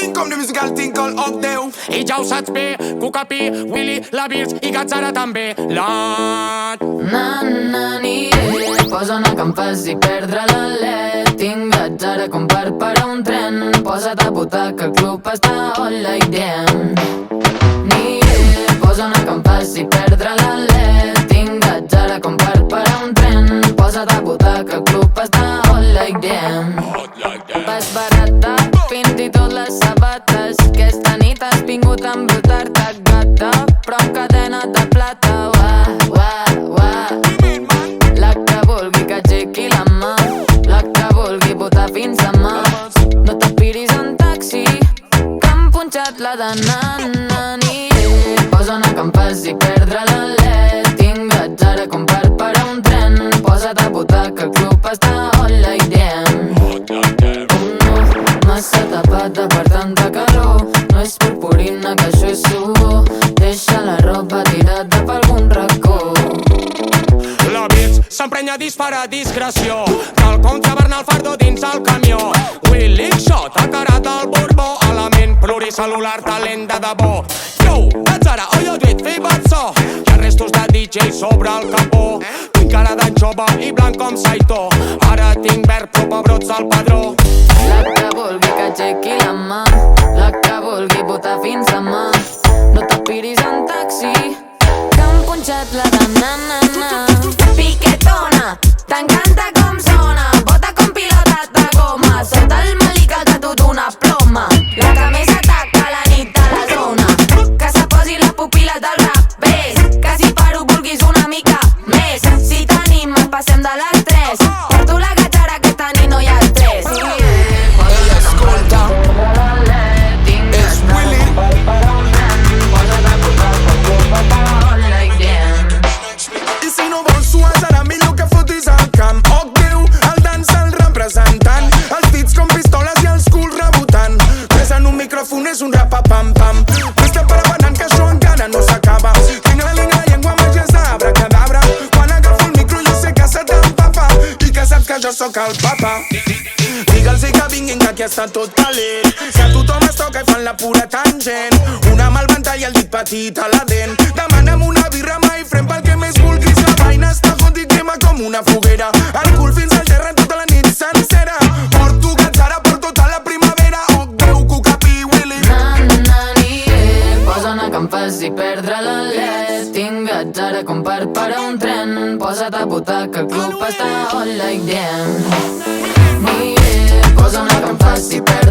Link com the musical thing called Up Deu. I ja ho saps bé, Cucapí, Willy, la Birds i Gatzara també. N'aniré, posa una que em faci perdre l'alè. Tinc Gatzara com per a un tren. Posa't a votar que el club està all like damn. Niré, posa una que em faci perdre l'alè. Tinc Gatzara com per a un tren. Posa't a votar que el club està all like damn. Vas barata, fins i tot les sabates. Aquesta nit has vingut a embrutar-te, gata, però amb cadena de plata. La que vulgui que aixequi la mà, la que vulgui votar fins demà. No t'aspiris en taxi, que han punxat la de n'aniré. Posa una que em faci perdre l'alè. Tinc Gatzara com per a un tren. Posa't a votar que el club està all like damn. Massa tapada per tanta calor. No és purpurina que això és suor. Deixa la roba tirada per algun racó. La Birds s'emprenya a disparar a discreció. Cal contrabarnar el fardo dins el camió. Willy Shot, ha carat el Borbó. Element pluricel·lular, talent de debò. Yo, Gatzara, all you do it, febat so. Hi ha restos de DJ sobre el capó. Tinc cara de jove i blanc com Saito. Ara tinc verd però pebrots al padró. La que vulgui que aixequi la mà, la que vulgui votar fins demà. No t'aspiris en taxi, que han punxat la de na. Piquetona, t'encanta com sona. Bota com pilota de goma. Sota el malica que tu d'una ploma. La que més ataca la nit a la zona. Que se posi les pupil·les del rap. Ves, que si paro vulguis una mica més. Si t'animes passem de les 3. Porto la Gatzara que esta nit no hi ha estrès. Escolta, és Willy. I si no vols suar serà millor que fotis al camp. Up Deu, el dansa el representant. Els dits com pistoles i els culs rebotant. Ves en un micròfon és un rapa-pam-pam. No estem preparant que això encara no s'acaba. Tinc la línia, la llengua, màgia és d'abracadabra. Quan agafo el micro jo sé que se t'empapa i que saps que jo sóc el papa. Digue'ls que vinguin que aquí està tot talent. Que tothom es toca i fan la pura tangent. Una mà al ventall i el dit petit a la dent. Demana'm una birra, mai frem pel que més vulguis. La vaina està hot i crema com una foguera. El cul fins al terra tota la nit sencera. Porto Gatzara per tota la primavera. Up Deu, Cucapí, Willy. N'aniré, posa una que em faci perdre l'alè. Tinc Gatzara com per a un tren. Posa't a votar que el club està all like damn. Niré, posa una que em faci perdre